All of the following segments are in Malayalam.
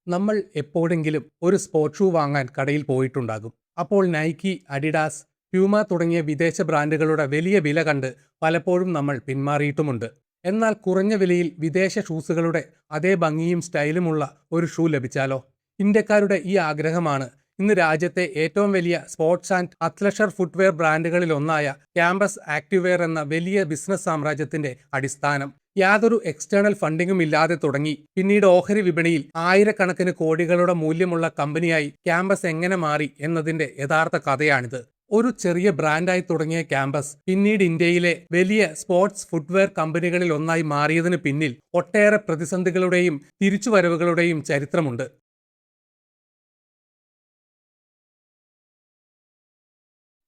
നമ്മൾ എപ്പോഴെങ്കിലും ഒരു സ്പോർട്സ് ഷൂ വാങ്ങാൻ കടയിൽ പോയിട്ടുണ്ടാകും. അപ്പോൾ നൈക്കി, അഡിഡാസ്, പ്യൂമ തുടങ്ങിയ വിദേശ ബ്രാൻഡുകളുടെ വലിയ വില കണ്ട് പലപ്പോഴും നമ്മൾ പിന്മാറിയിട്ടുമുണ്ട്. എന്നാൽ കുറഞ്ഞ വിലയിൽ വിദേശ ഷൂസുകളുടെ അതേ ഭംഗിയും സ്റ്റൈലുമുള്ള ഒരു ഷൂ ലഭിച്ചാലോ? ഇന്ത്യക്കാരുടെ ഈ ആഗ്രഹമാണ് ഇന്ന് രാജ്യത്തെ ഏറ്റവും വലിയ സ്പോർട്സ് ആൻഡ് അത്ലഷർ ഫുട്വെയർ ബ്രാൻഡുകളിലൊന്നായ ക്യാമ്പസ് ആക്റ്റീവെയർ എന്ന വലിയ ബിസിനസ് സാമ്രാജ്യത്തിന്റെ അടിസ്ഥാനം. യാതൊരു എക്സ്റ്റേണൽ ഫണ്ടിങ്ങും ഇല്ലാതെ തുടങ്ങി പിന്നീട് ഓഹരി വിപണിയിൽ ആയിരക്കണക്കിന് കോടികളുടെ മൂല്യമുള്ള കമ്പനിയായി ക്യാമ്പസ് എങ്ങനെ മാറി എന്നതിന്റെ യഥാർത്ഥ കഥയാണിത്. ഒരു ചെറിയ ബ്രാൻഡായി തുടങ്ങിയ ക്യാമ്പസ് പിന്നീട് ഇന്ത്യയിലെ വലിയ സ്പോർട്സ് ഫുട്വെയർ കമ്പനികളിൽ ഒന്നായി മാറിയതിന് പിന്നിൽ ഒട്ടേറെ പ്രതിസന്ധികളുടെയും തിരിച്ചുവരവുകളുടെയും ചരിത്രമുണ്ട്.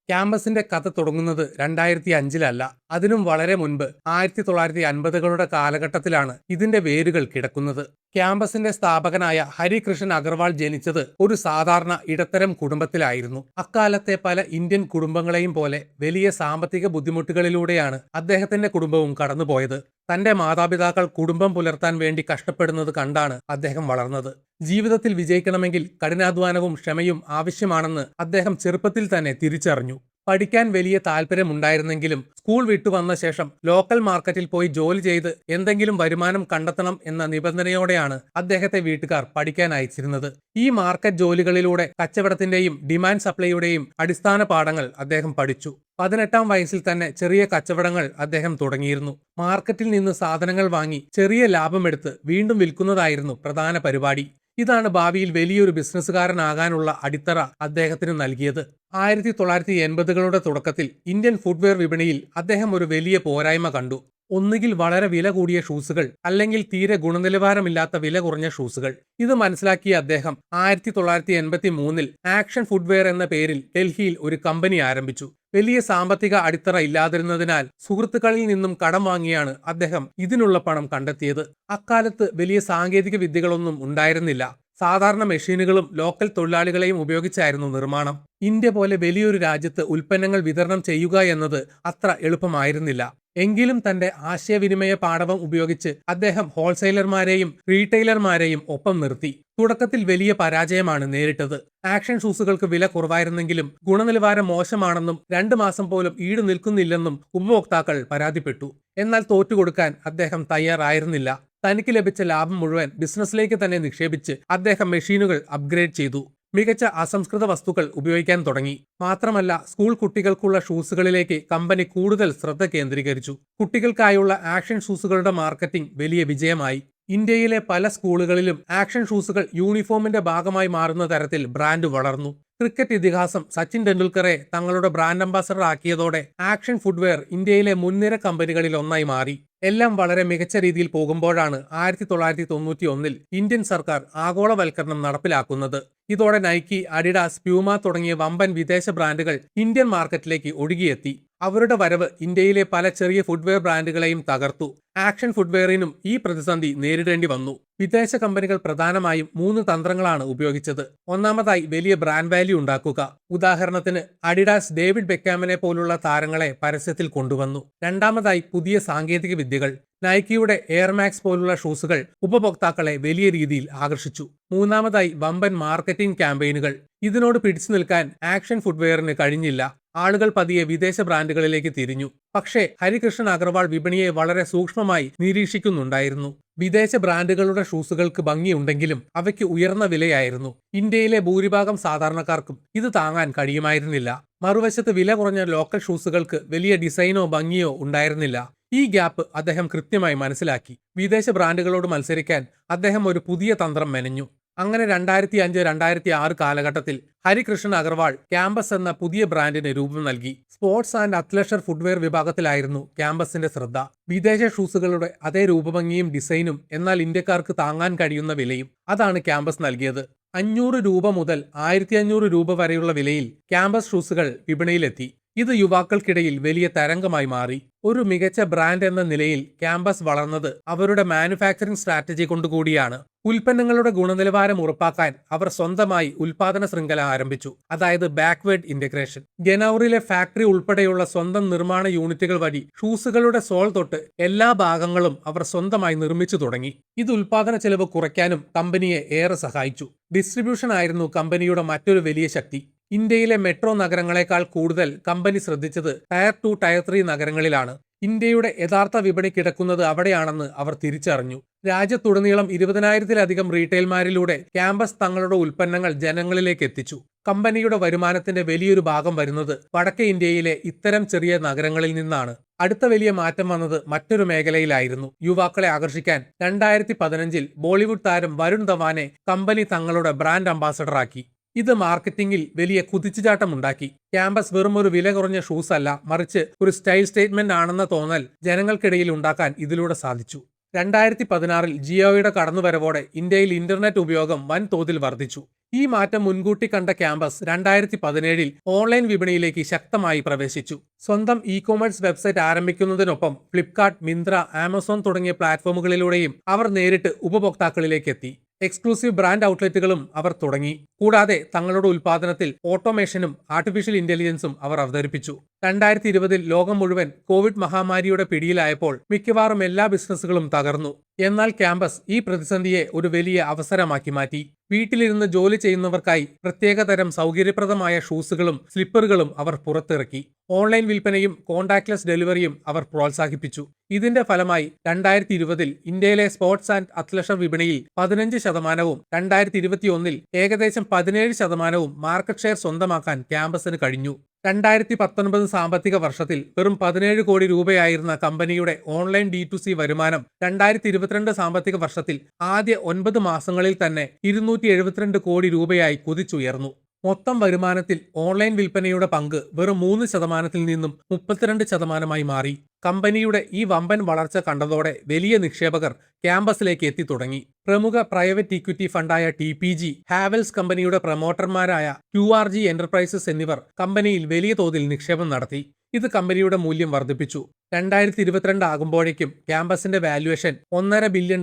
ക്യാമ്പസിന്റെ കഥ തുടങ്ങുന്നത് 2005-ലല്ല, അതിനും വളരെ മുൻപ് 1950-കളുടെ കാലഘട്ടത്തിലാണ് ഇതിന്റെ വേരുകൾ കിടക്കുന്നത്. ക്യാമ്പസിന്റെ സ്ഥാപകനായ ഹരികൃഷ്ണൻ അഗർവാൾ ജനിച്ചത് ഒരു സാധാരണ ഇടത്തരം കുടുംബത്തിലായിരുന്നു. അക്കാലത്തെ പല ഇന്ത്യൻ കുടുംബങ്ങളെയും പോലെ വലിയ സാമ്പത്തിക ബുദ്ധിമുട്ടുകളിലൂടെയാണ് അദ്ദേഹത്തിന്റെ കുടുംബവും കടന്നുപോയത്. തന്റെ മാതാപിതാക്കൾ കുടുംബം പുലർത്താൻ വേണ്ടി കഷ്ടപ്പെടുന്നത് കണ്ടാണ് അദ്ദേഹം വളർന്നത്. ജീവിതത്തിൽ വിജയിക്കണമെങ്കിൽ കഠിനാധ്വാനവും ക്ഷമയും ആവശ്യമാണെന്ന് അദ്ദേഹം ചെറുപ്പത്തിൽ തന്നെ തിരിച്ചറിഞ്ഞു. പഠിക്കാൻ വലിയ താല്പര്യമുണ്ടായിരുന്നെങ്കിലും സ്കൂൾ വിട്ടുവന്ന ശേഷം ലോക്കൽ മാർക്കറ്റിൽ പോയി ജോലി ചെയ്ത് എന്തെങ്കിലും വരുമാനം കണ്ടെത്തണം എന്ന നിബന്ധനയോടെയാണ് അദ്ദേഹത്തെ വീട്ടുകാർ പഠിക്കാൻ അയച്ചിരുന്നത്. ഈ മാർക്കറ്റ് ജോലികളിലൂടെ കച്ചവടത്തിന്റെയും ഡിമാൻഡ് സപ്ലൈയുടെയും അടിസ്ഥാന പാഠങ്ങൾ അദ്ദേഹം പഠിച്ചു. 18-ാം വയസ്സിൽ തന്നെ ചെറിയ കച്ചവടങ്ങൾ അദ്ദേഹം തുടങ്ങിയിരുന്നു. മാർക്കറ്റിൽ നിന്ന് സാധനങ്ങൾ വാങ്ങി ചെറിയ ലാഭമെടുത്ത് വീണ്ടും വിൽക്കുന്നതായിരുന്നു പ്രധാന പരിപാടി. ഇതാണ് ഭാവിയിൽ വലിയൊരു ബിസിനസ്സുകാരനാകാനുള്ള അടിത്തറ അദ്ദേഹത്തിന് നൽകിയത്. 1980-കളുടെ തുടക്കത്തിൽ ഇന്ത്യൻ ഫുട്വെയർ വിപണിയിൽ അദ്ദേഹം ഒരു വലിയ പോരായ്മ കണ്ടു. ഒന്നുകിൽ വളരെ വില കൂടിയ ഷൂസുകൾ, അല്ലെങ്കിൽ തീരെ ഗുണനിലവാരമില്ലാത്ത വില കുറഞ്ഞ ഷൂസുകൾ. ഇത് മനസ്സിലാക്കിയ അദ്ദേഹം 1983-ൽ ആക്ഷൻ ഫുട്വെയർ എന്ന പേരിൽ ഡൽഹിയിൽ ഒരു കമ്പനി ആരംഭിച്ചു. വലിയ സാമ്പത്തിക അടിത്തറ ഇല്ലാതിരുന്നതിനാൽ സുഹൃത്തുക്കളിൽ നിന്നും കടം വാങ്ങിയാണ് അദ്ദേഹം ഇതിനുള്ള പണം കണ്ടെത്തിയത്. അക്കാലത്ത് വലിയ സാങ്കേതിക വിദ്യകളൊന്നും ഉണ്ടായിരുന്നില്ല. സാധാരണ മെഷീനുകളും ലോക്കൽ തൊഴിലാളികളെയും ഉപയോഗിച്ചായിരുന്നു നിർമ്മാണം. ഇന്ത്യ പോലെ വലിയൊരു രാജ്യത്ത് ഉൽപ്പന്നങ്ങൾ വിതരണം ചെയ്യുക എന്നത് അത്ര എളുപ്പമായിരുന്നില്ല. എങ്കിലും തന്റെ ആശയവിനിമയ പാടവം ഉപയോഗിച്ച് അദ്ദേഹം ഹോൾസെയിലർമാരെയും റീറ്റെയിലർമാരെയും ഒപ്പം നിർത്തി. തുടക്കത്തിൽ വലിയ പരാജയമാണ് നേരിട്ടത്. ആക്ഷൻ ഷൂസുകൾക്ക് വില കുറവായിരുന്നെങ്കിലും ഗുണനിലവാരം മോശമാണെന്നും 2 മാസം പോലും ഈട് നിൽക്കുന്നില്ലെന്നും ഉപഭോക്താക്കൾ പരാതിപ്പെട്ടു. എന്നാൽ തോറ്റുകൊടുക്കാൻ അദ്ദേഹം തയ്യാറായിരുന്നില്ല. തനിക്ക് ലഭിച്ച ലാഭം മുഴുവൻ ബിസിനസ്സിലേക്ക് തന്നെ നിക്ഷേപിച്ച് അദ്ദേഹം മെഷീനുകൾ അപ്ഗ്രേഡ് ചെയ്തു. മികച്ച അസംസ്കൃത വസ്തുക്കൾ ഉപയോഗിക്കാൻ തുടങ്ങി. മാത്രമല്ല, സ്കൂൾ കുട്ടികൾക്കുള്ള ഷൂസുകളിലേക്ക് കമ്പനി കൂടുതൽ ശ്രദ്ധ കേന്ദ്രീകരിച്ചു. കുട്ടികൾക്കായുള്ള ആക്ഷൻ ഷൂസുകളുടെ മാർക്കറ്റിംഗ് വലിയ വിജയമായി. ഇന്ത്യയിലെ പല സ്കൂളുകളിലും ആക്ഷൻ ഷൂസുകൾ യൂണിഫോമിന്റെ ഭാഗമായി മാറുന്ന തരത്തിൽ ബ്രാൻഡ് വളർന്നു. ക്രിക്കറ്റ് ഇതിഹാസം സച്ചിൻ ടെണ്ടുൽക്കറെ തങ്ങളുടെ ബ്രാൻഡ് അംബാസഡർ ആക്കിയതോടെ ആക്ഷൻ ഫുട്വെയർ ഇന്ത്യയിലെ മുൻനിര കമ്പനികളിൽ ഒന്നായി മാറി. എല്ലാം വളരെ മികച്ച രീതിയിൽ പോകുമ്പോഴാണ് 1991-ൽ ഇന്ത്യൻ സർക്കാർ ആഗോളവൽക്കരണം നടപ്പിലാക്കുന്നത്. ഇതോടെ നൈക്കി, അഡിഡാസ്, പ്യൂമ തുടങ്ങിയ വമ്പൻ വിദേശ ബ്രാൻഡുകൾ ഇന്ത്യൻ മാർക്കറ്റിലേക്ക് ഒഴുകിയെത്തി. അവരുടെ വരവ് ഇന്ത്യയിലെ പല ചെറിയ ഫുട്വെയർ ബ്രാൻഡുകളെയും തകർത്തു. ആക്ഷൻ ഫുട്വെയറിനും ഈ പ്രതിസന്ധി നേരിടേണ്ടി വന്നു. വിദേശ കമ്പനികൾ പ്രധാനമായും 3 തന്ത്രങ്ങളാണ് ഉപയോഗിച്ചത്. ഒന്നാമതായി വലിയ ബ്രാൻഡ് വാല്യൂ ഉണ്ടാക്കുക. ഉദാഹരണത്തിന് അഡിഡാസ് ഡേവിഡ് ബെക്കാമിനെ പോലുള്ള താരങ്ങളെ പരസ്യത്തിൽ കൊണ്ടുവന്നു. രണ്ടാമതായി പുതിയ സാങ്കേതിക വിദ്യകൾ. നൈക്കിയുടെ എയർമാക്സ് പോലുള്ള ഷൂസുകൾ ഉപഭോക്താക്കളെ വലിയ രീതിയിൽ ആകർഷിച്ചു. മൂന്നാമതായി വമ്പൻ മാർക്കറ്റിംഗ് ക്യാമ്പയിനുകൾ. ഇതിനോട് പിടിച്ചു നിൽക്കാൻ ആക്ഷൻ ഫുട്വെയറിന് കഴിഞ്ഞില്ല. ആളുകൾ പതിയെ വിദേശ ബ്രാൻഡുകളിലേക്ക് തിരിഞ്ഞു. പക്ഷേ ഹരികൃഷ്ണൻ അഗർവാൾ വിപണിയെ വളരെ സൂക്ഷ്മമായി നിരീക്ഷിക്കുന്നുണ്ടായിരുന്നു. വിദേശ ബ്രാൻഡുകളുടെ ഷൂസുകൾക്ക് ഭംഗിയുണ്ടെങ്കിലും അവയ്ക്ക് ഉയർന്ന വിലയായിരുന്നു. ഇന്ത്യയിലെ ഭൂരിഭാഗം സാധാരണക്കാർക്കും ഇത് താങ്ങാൻ കഴിയുമായിരുന്നില്ല. മറുവശത്ത് വില കുറഞ്ഞ ലോക്കൽ ഷൂസുകൾക്ക് വലിയ ഡിസൈനോ ഭംഗിയോ ഉണ്ടായിരുന്നില്ല. ഈ ഗ്യാപ്പ് അദ്ദേഹം കൃത്യമായി മനസ്സിലാക്കി. വിദേശ ബ്രാൻഡുകളോട് മത്സരിക്കാൻ അദ്ദേഹം ഒരു പുതിയ തന്ത്രം മെനഞ്ഞു. അങ്ങനെ 2005-2006 കാലഘട്ടത്തിൽ ഹരികൃഷ്ണൻ അഗർവാൾ ക്യാമ്പസ് എന്ന പുതിയ ബ്രാൻഡിന് രൂപം നൽകി. സ്പോർട്സ് ആൻഡ് അത്ലഷർ ഫുട്വെയർ വിഭാഗത്തിലായിരുന്നു ക്യാമ്പസിന്റെ ശ്രദ്ധ. വിദേശ ഷൂസുകളുടെ അതേ രൂപഭംഗിയും ഡിസൈനും, എന്നാൽ ഇന്ത്യക്കാർക്ക് താങ്ങാൻ കഴിയുന്ന വിലയും. അതാണ് ക്യാമ്പസ് നൽകിയത്. 500 രൂപ മുതൽ 1500 രൂപ വരെയുള്ള വിലയിൽ ക്യാമ്പസ് ഷൂസുകൾ വിപണിയിലെത്തി. ഇത് യുവാക്കൾക്കിടയിൽ വലിയ തരംഗമായി മാറി. ഒരു മികച്ച ബ്രാൻഡ് എന്ന നിലയിൽ ക്യാമ്പസ് വളർന്നത് അവരുടെ മാനുഫാക്ചറിംഗ് സ്ട്രാറ്റജി കൊണ്ടുകൂടിയാണ്. ഉൽപ്പന്നങ്ങളുടെ ഗുണനിലവാരം ഉറപ്പാക്കാൻ അവർ സ്വന്തമായി ഉൽപാദന ശൃംഖല ആരംഭിച്ചു, അതായത് ബാക്ക്വേർഡ് ഇന്റഗ്രേഷൻ. ഗനൌറിലെ ഫാക്ടറി ഉൾപ്പെടെയുള്ള സ്വന്തം നിർമ്മാണ യൂണിറ്റുകൾ വഴി ഷൂസുകളുടെ സോൾ തൊട്ട് എല്ലാ ഭാഗങ്ങളും അവർ സ്വന്തമായി നിർമ്മിച്ചു തുടങ്ങി. ഇത് ഉൽപാദന ചെലവ് കുറയ്ക്കാനും കമ്പനിയെ ഏറെ സഹായിച്ചു. ഡിസ്ട്രിബ്യൂഷൻ ആയിരുന്നു കമ്പനിയുടെ മറ്റൊരു വലിയ ശക്തി. ഇന്ത്യയിലെ മെട്രോ നഗരങ്ങളെക്കാൾ കൂടുതൽ കമ്പനി ശ്രദ്ധിച്ചത് ടയർ 2, ടയർ 3 നഗരങ്ങളിലാണ്. ഇന്ത്യയുടെ യഥാർത്ഥ വിപണി കിടക്കുന്നത് അവിടെയാണെന്ന് അവർ തിരിച്ചറിഞ്ഞു. രാജ്യത്തുടനീളം 20,000-ലധികം റീറ്റെയിൽമാരിലൂടെ ക്യാമ്പസ് തങ്ങളുടെ ഉൽപ്പന്നങ്ങൾ ജനങ്ങളിലേക്ക് എത്തിച്ചു. കമ്പനിയുടെ വരുമാനത്തിന്റെ വലിയൊരു ഭാഗം വരുന്നത് വടക്കേ ഇന്ത്യയിലെ ഇത്തരം ചെറിയ നഗരങ്ങളിൽ നിന്നാണ്. അടുത്ത വലിയ മാറ്റം വന്നത് മറ്റൊരു മേഖലയിലായിരുന്നു. യുവാക്കളെ ആകർഷിക്കാൻ 2015-ൽ ബോളിവുഡ് താരം വരുൺ ധവാനെ കമ്പനി തങ്ങളുടെ ബ്രാൻഡ് അംബാസഡറാക്കി. ഇത് മാർക്കറ്റിംഗിൽ വലിയ കുതിച്ചുചാട്ടമുണ്ടാക്കി. ക്യാമ്പസ് വെറും ഒരു വില കുറഞ്ഞ ഷൂസ് അല്ല, മറിച്ച് ഒരു സ്റ്റൈൽ സ്റ്റേറ്റ്മെന്റ് ആണെന്ന തോന്നൽ ജനങ്ങൾക്കിടയിൽ ഉണ്ടാക്കാൻ ഇതിലൂടെ സാധിച്ചു. 2016-ൽ ജിയോയുടെ കടന്നുവരവോടെ ഇന്ത്യയിൽ ഇന്റർനെറ്റ് ഉപയോഗം വൻതോതിൽ വർദ്ധിച്ചു. ഈ മാറ്റം മുൻകൂട്ടി കണ്ട ക്യാമ്പസ് 2017-ൽ ഓൺലൈൻ വിപണിയിലേക്ക് ശക്തമായി പ്രവേശിച്ചു. സ്വന്തം ഇ-കൊമേഴ്സ് വെബ്സൈറ്റ് ആരംഭിക്കുന്നതിനൊപ്പം ഫ്ലിപ്കാർട്ട്, മിന്ത്ര, ആമസോൺ തുടങ്ങിയ പ്ലാറ്റ്ഫോമുകളിലൂടെയും അവർ നേരിട്ട് ഉപഭോക്താക്കളിലേക്ക് എത്തി. എക്സ്ക്ലൂസീവ് ബ്രാൻഡ് ഔട്ട്ലെറ്റുകളും അവർ തുടങ്ങി. കൂടാതെ തങ്ങളുടെ ഉൽപാദനത്തിൽ ഓട്ടോമേഷനും ആർട്ടിഫിഷ്യൽ ഇന്റലിജൻസും അവർ അവതരിപ്പിച്ചു. 2020-ൽ ലോകം മുഴുവൻ കോവിഡ് മഹാമാരിയുടെ പിടിയിലായപ്പോൾ മിക്കവാറും എല്ലാ ബിസിനസ്സുകളും തകർന്നു. എന്നാൽ ക്യാമ്പസ് ഈ പ്രതിസന്ധിയെ ഒരു വലിയ അവസരമാക്കി മാറ്റി. വീട്ടിലിരുന്ന് ജോലി ചെയ്യുന്നവർക്കായി പ്രത്യേകതരം സൗകര്യപ്രദമായ ഷൂസുകളും സ്ലിപ്പറുകളും അവർ പുറത്തിറക്കി. ഓൺലൈൻ വിൽപ്പനയും കോൺടാക്ട്ലെസ് ഡെലിവറിയും അവർ പ്രോത്സാഹിപ്പിച്ചു. ഇതിന്റെ ഫലമായി 2020-ൽ ഇന്ത്യയിലെ സ്പോർട്സ് ആൻഡ് അത്ലഷർ വിപണിയിൽ 15%, 2021-ൽ ഏകദേശം 17% മാർക്കറ്റ് ഷെയർ സ്വന്തമാക്കാൻ ക്യാമ്പസിന് കഴിഞ്ഞു. 2019 സാമ്പത്തിക വർഷത്തിൽ വെറും 17 കോടി രൂപയായിരുന്ന കമ്പനിയുടെ ഓൺലൈൻ D2C വരുമാനം 2022 സാമ്പത്തിക വർഷത്തിൽ ആദ്യ 9 മാസങ്ങളിൽ തന്നെ 272 കോടി രൂപയായി കുതിച്ചുയർന്നു. മൊത്തം വരുമാനത്തിൽ ഓൺലൈൻ വിൽപ്പനയുടെ പങ്ക് വെറും 3%-ൽ നിന്നും 32%-ആയി മാറി. കമ്പനിയുടെ ഈ വമ്പൻ വളർച്ച കണ്ടതോടെ വലിയ നിക്ഷേപകർ ക്യാമ്പസിലേക്ക് എത്തിത്തുടങ്ങി. പ്രമുഖ പ്രൈവറ്റ് ഇക്വിറ്റി ഫണ്ടായ TPG, ഹാവൽസ് കമ്പനിയുടെ പ്രൊമോട്ടർമാരായ QRG എന്റർപ്രൈസസ് എന്നിവർ കമ്പനിയിൽ വലിയ തോതിൽ നിക്ഷേപം നടത്തി. ഇത് കമ്പനിയുടെ മൂല്യം വർദ്ധിപ്പിച്ചു. 2022 ആകുമ്പോഴേക്കും ക്യാമ്പസിന്റെ വാല്യുവേഷൻ $1.5 ബില്യൺ,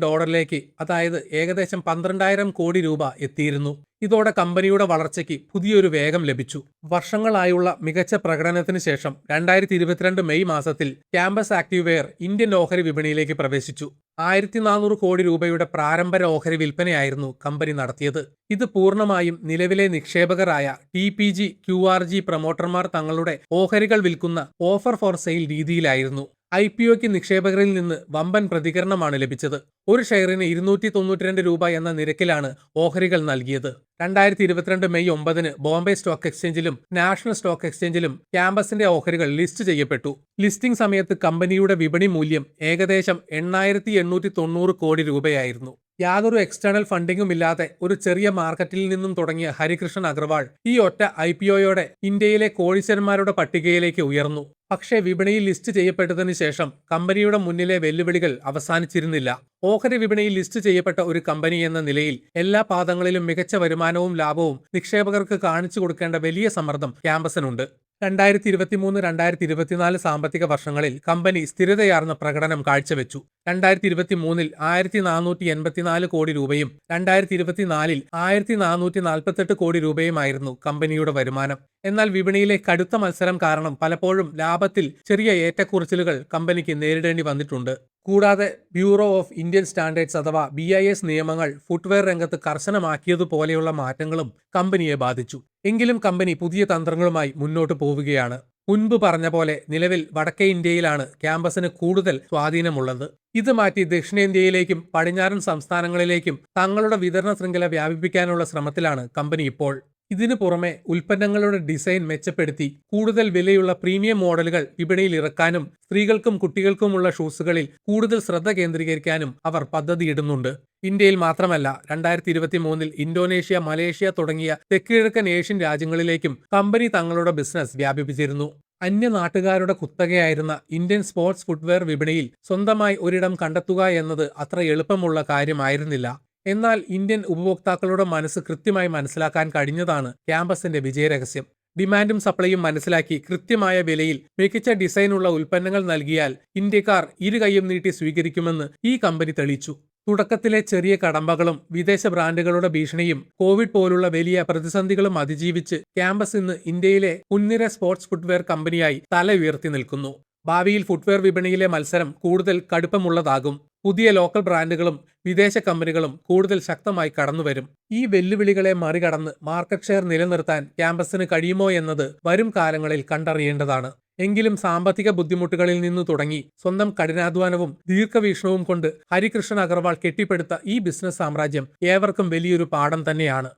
അതായത് ഏകദേശം 12,000 കോടി രൂപ എത്തിയിരുന്നു. ഇതോടെ കമ്പനിയുടെ വളർച്ചയ്ക്ക് പുതിയൊരു വേഗം ലഭിച്ചു. വർഷങ്ങളായുള്ള മികച്ച പ്രകടനത്തിന് ശേഷം 2022 മെയ് മാസത്തിൽ ക്യാമ്പസ് ആക്റ്റീവെയർ ഇന്ത്യൻ ഓഹരി വിപണിയിലേക്ക് പ്രവേശിച്ചു. 1400 കോടി രൂപയുടെ പ്രാരംഭ ഓഹരി വിൽപ്പനയായിരുന്നു കമ്പനി നടത്തിയത്. ഇത് പൂർണ്ണമായും നിലവിലെ നിക്ഷേപകരായ TPG, QRG പ്രൊമോട്ടർമാർ തങ്ങളുടെ ഓഹരികൾ വിൽക്കുന്ന ഓഫർ ഫോർ സെയിൽ രീതിയിലായിരുന്നു. IPOയ്ക്ക് നിക്ഷേപകരിൽ നിന്ന് വമ്പൻ പ്രതികരണമാണ് ലഭിച്ചത്. ഒരു ഷെയറിന് 292 രൂപ എന്ന നിരക്കിലാണ് ഓഹരികൾ നൽകിയത്. 2022 മെയ് 9-ന് ബോംബെ സ്റ്റോക്ക് എക്സ്ചേഞ്ചിലും നാഷണൽ സ്റ്റോക്ക് എക്സ്ചേഞ്ചിലും ക്യാമ്പസിന്റെ ഓഹരികൾ ലിസ്റ്റ് ചെയ്യപ്പെട്ടു. ലിസ്റ്റിംഗ് സമയത്ത് കമ്പനിയുടെ വിപണി മൂല്യം ഏകദേശം 8,890 കോടി രൂപയായിരുന്നു. യാതൊരു എക്സ്റ്റേണൽ ഫണ്ടിങ്ങും ഇല്ലാതെ ഒരു ചെറിയ മാർക്കറ്റിൽ നിന്നും തുടങ്ങിയ ഹരികൃഷ്ണൻ അഗർവാൾ ഈ ഒറ്റ IPOയോടെ ഇന്ത്യയിലെ കോടീശ്വരന്മാരുടെ പട്ടികയിലേക്ക് ഉയർന്നു. പക്ഷേ വിപണിയിൽ ലിസ്റ്റ് ചെയ്യപ്പെട്ടതിനു ശേഷം കമ്പനിയുടെ മുന്നിലെ വെല്ലുവിളികൾ അവസാനിച്ചിരുന്നില്ല. ഓഹരി വിപണിയിൽ ലിസ്റ്റ് ചെയ്യപ്പെട്ട ഒരു കമ്പനി എന്ന നിലയിൽ എല്ലാ പാദങ്ങളിലും മികച്ച വരുമാനവും ലാഭവും നിക്ഷേപകർക്ക് കാണിച്ചു കൊടുക്കേണ്ട വലിയ സമ്മർദ്ദം ക്യാമ്പസിനുണ്ട്. 2023-2024 സാമ്പത്തിക വർഷങ്ങളിൽ കമ്പനി സ്ഥിരതയാർന്ന പ്രകടനം കാഴ്ചവെച്ചു. 2023-ൽ 1,484 കോടി രൂപയും 2024-ൽ 1,448 കോടി രൂപയുമായിരുന്നു കമ്പനിയുടെ വരുമാനം. എന്നാൽ വിപണിയിലെ കടുത്ത മത്സരം കാരണം പലപ്പോഴും ലാഭത്തിൽ ചെറിയ ഏറ്റക്കുറച്ചിലുകൾ കമ്പനിക്ക് നേരിടേണ്ടി വന്നിട്ടുണ്ട്. കൂടാതെ ബ്യൂറോ ഓഫ് ഇന്ത്യൻ സ്റ്റാൻഡേർഡ്സ് അഥവാ BIS നിയമങ്ങൾ ഫുട്വെയർ രംഗത്ത് കർശനമാക്കിയതുപോലെയുള്ള മാറ്റങ്ങളും കമ്പനിയെ ബാധിച്ചു. എങ്കിലും കമ്പനി പുതിയ തന്ത്രങ്ങളുമായി മുന്നോട്ട് പോവുകയാണ്. മുൻപ് പറഞ്ഞ പോലെ നിലവിൽ വടക്കേ ഇന്ത്യയിലാണ് ക്യാമ്പസിന് കൂടുതൽ സ്വാധീനമുള്ളത്. ഇത് മാറ്റി ദക്ഷിണേന്ത്യയിലേക്കും പടിഞ്ഞാറൻ സംസ്ഥാനങ്ങളിലേക്കും തങ്ങളുടെ വിതരണ ശൃംഖല വ്യാപിപ്പിക്കാനുള്ള ശ്രമത്തിലാണ് കമ്പനി ഇപ്പോൾ. ഇതിനു പുറമെ ഉൽപ്പന്നങ്ങളുടെ ഡിസൈൻ മെച്ചപ്പെടുത്തി കൂടുതൽ വിലയുള്ള പ്രീമിയം മോഡലുകൾ വിപണിയിൽ ഇറക്കാനും സ്ത്രീകൾക്കും കുട്ടികൾക്കുമുള്ള ഷൂസുകളിൽ കൂടുതൽ ശ്രദ്ധ കേന്ദ്രീകരിക്കാനും അവർ പദ്ധതിയിടുന്നുണ്ട്. ഇന്ത്യയിൽ മാത്രമല്ല 2023-ൽ ഇന്തോനേഷ്യ, മലേഷ്യ തുടങ്ങിയ തെക്കുകിഴക്കൻ ഏഷ്യൻ രാജ്യങ്ങളിലേക്കും കമ്പനി തങ്ങളുടെ ബിസിനസ് വ്യാപിപ്പിച്ചിരുന്നു. അന്യ നാട്ടുകാരുടെ കുത്തകയായിരുന്ന ഇന്ത്യൻ സ്പോർട്സ് ഫുട്വെയർ വിപണിയിൽ സ്വന്തമായി ഒരിടം കണ്ടെത്തുക എന്നത് അത്ര എളുപ്പമുള്ള കാര്യമായിരുന്നില്ല. എന്നാൽ ഇന്ത്യൻ ഉപഭോക്താക്കളുടെ മനസ്സ് കൃത്യമായി മനസ്സിലാക്കാൻ കഴിഞ്ഞതാണ് ക്യാമ്പസിന്റെ വിജയരഹസ്യം. ഡിമാൻഡും സപ്ലൈയും മനസ്സിലാക്കി കൃത്യമായ വിലയിൽ മികച്ച ഡിസൈനുള്ള ഉൽപ്പന്നങ്ങൾ നൽകിയാൽ ഇന്ത്യക്കാർ ഇരു കൈയും നീട്ടി സ്വീകരിക്കുമെന്ന് ഈ കമ്പനി തെളിയിച്ചു. തുടക്കത്തിലെ ചെറിയ കടമ്പകളും വിദേശ ബ്രാൻഡുകളുടെ ഭീഷണിയും കോവിഡ് പോലുള്ള വലിയ പ്രതിസന്ധികളും അതിജീവിച്ച് ക്യാമ്പസ് ഇന്ന് ഇന്ത്യയിലെ മുൻനിര സ്പോർട്സ് ഫുട്വെയർ കമ്പനിയായി തല ഉയർത്തി നിൽക്കുന്നു. ഭാവിയിൽ ഫുട്വെയർ വിപണിയിലെ മത്സരം കൂടുതൽ കടുപ്പമുള്ളതാകും. പുതിയ ലോക്കൽ ബ്രാൻഡുകളും വിദേശ കമ്പനികളും കൂടുതൽ ശക്തമായി കടന്നുവരും. ഈ വെല്ലുവിളികളെ മറികടന്ന് മാർക്കറ്റ് ഷെയർ നിലനിർത്താൻ ക്യാമ്പസിന് കഴിയുമോ എന്നത് വരും കാലങ്ങളിൽ കണ്ടറിയേണ്ടതാണ്. എങ്കിലും സാമ്പത്തിക ബുദ്ധിമുട്ടുകളിൽ നിന്നു തുടങ്ങി സ്വന്തം കഠിനാധ്വാനവും ദീർഘവീക്ഷണവും കൊണ്ട് ഹരികൃഷ്ണൻ അഗർവാൾ കെട്ടിപ്പടുത്ത ഈ ബിസിനസ് സാമ്രാജ്യം ഏവർക്കും വലിയൊരു പാഠം തന്നെയാണ്.